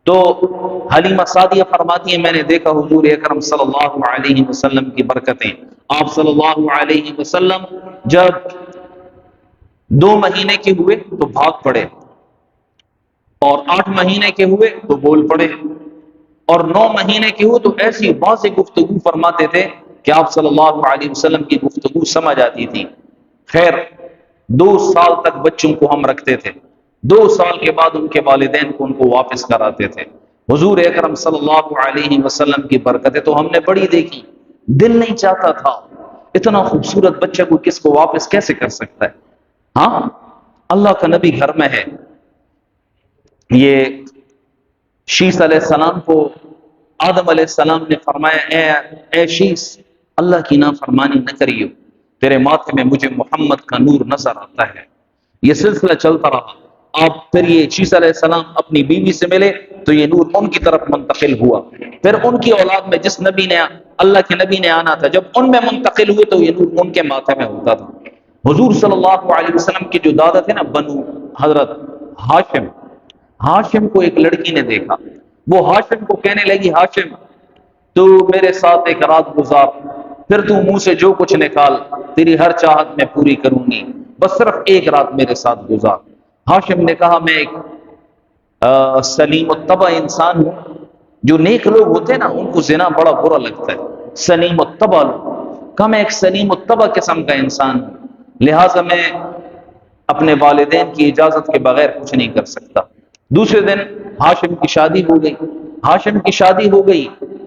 تو حلیمہ سعدیہ فرماتی ہیں میں نے دیکھا حضور اکرم صلی اللہ علیہ وسلم کی برکتیں، آپ صلی اللہ علیہ وسلم جب 2 مہینے کے ہوئے تو بھاگ پڑے، اور 8 مہینے کے ہوئے تو بول پڑے، اور 9 مہینے کے ہوئے تو ایسی واضح گفتگو فرماتے تھے کہ آپ صلی اللہ علیہ وسلم کی گفتگو سمجھ آتی تھی۔ خیر 2 سال تک بچوں کو ہم رکھتے تھے، 2 سال کے بعد ان کے والدین کو ان کو واپس کراتے تھے۔ حضور اکرم صلی اللہ علیہ وسلم کی برکتیں تو ہم نے بڑی دیکھی، دل نہیں چاہتا تھا، اتنا خوبصورت بچہ کو کس کو واپس کیسے کر سکتا ہے؟ ہاں اللہ کا نبی گھر میں ہے، یہ شیس علیہ السلام کو آدم علیہ السلام نے فرمایا اے شیس اللہ کی نافرمانی نہ کریو، تیرے ماتھے میں مجھے محمد کا نور نظر آتا ہے۔ یہ سلسلہ چلتا رہا، آپ پھر یہ شیس علیہ السلام اپنی بیوی سے ملے تو یہ نور ان کی طرف منتقل ہوا، پھر ان کی اولاد میں جس نبی نے اللہ کے نبی نے آنا تھا جب ان میں منتقل ہوئے تو یہ نور ان کے ماتھے میں ہوتا تھا۔ حضور صلی اللہ علیہ وسلم کی جو دادا تھے نا بنو حضرت ہاشم کو ایک لڑکی نے دیکھا، وہ ہاشم کو کہنے لگی ہاشم تو میرے ساتھ ایک رات گزار، پھر تو منہ سے جو کچھ نکال تیری ہر چاہت میں پوری کروں گی، بس صرف ایک رات میرے ساتھ گزار۔ ہاشم نے کہا میں ایک سلیم الطبع انسان ہوں، جو نیک لوگ ہوتے ہیں نا ان کو زنا بڑا برا لگتا ہے، سلیم الطبع لوگ، کہ میں ایک سلیم الطبع قسم کا انسان ہوں، لہٰذا میں اپنے والدین کی اجازت کے بغیر کچھ نہیں کر سکتا۔ دوسرے دن ہاشم کی شادی ہو گئی، ہاشم کی شادی ہو گئی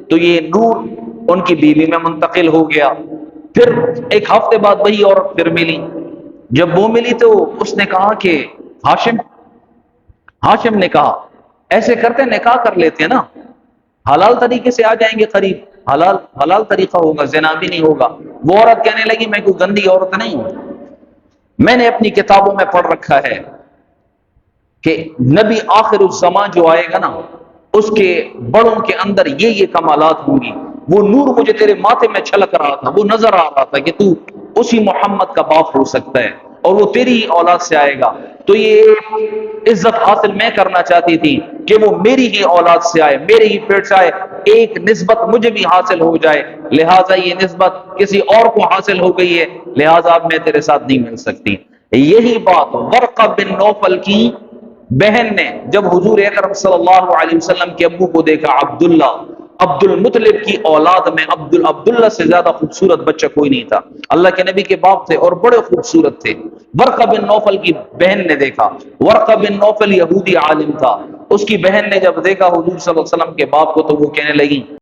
تو یہ نور ان کی بیوی میں منتقل ہو گیا۔ پھر ایک ہفتے بعد وہی عورت پھر ملی، جب وہ ملی تو اس نے کہا کہ ہاشم نے کہا ایسے کرتے نکاح کر لیتے ہیں نا، حلال طریقے سے آ جائیں گے قریب، حلال طریقہ ہوگا، زنا بھی نہیں ہوگا۔ وہ عورت کہنے لگی میں کوئی گندی عورت نہیں ہوں، میں نے اپنی کتابوں میں پڑھ رکھا ہے کہ نبی آخر الزمان جو آئے گا نا اس کے بڑوں کے اندر یہ کمالات ہوں گی، وہ نور مجھے تیرے ماتھے میں چھلک رہا تھا، وہ نظر آ رہا تھا کہ تو اسی محمد کا باپ ہو سکتا ہے اور وہ تیری ہی اولاد سے آئے گا، تو یہ عزت حاصل میں کرنا چاہتی تھی کہ وہ میری ہی اولاد سے آئے، میرے ہی پیٹ سے آئے، ایک نسبت مجھے بھی حاصل ہو جائے، لہٰذا یہ نسبت کسی اور کو حاصل ہو گئی ہے، لہٰذا اب میں تیرے ساتھ نہیں مل سکتی۔ یہی بات ورقہ بن نوفل کی بہن نے جب حضور اکرم صلی اللہ علیہ وسلم کے ابو کو دیکھا، عبداللہ، عبد المطلب کی اولاد میں عبداللہ سے زیادہ خوبصورت بچہ کوئی نہیں تھا، اللہ کے نبی کے باپ تھے اور بڑے خوبصورت تھے۔ ورقہ بن نوفل کی بہن نے دیکھا، ورقہ بن نوفل یہودی عالم تھا، اس کی بہن نے جب دیکھا حضور صلی اللہ علیہ وسلم کے باپ کو تو وہ کہنے لگی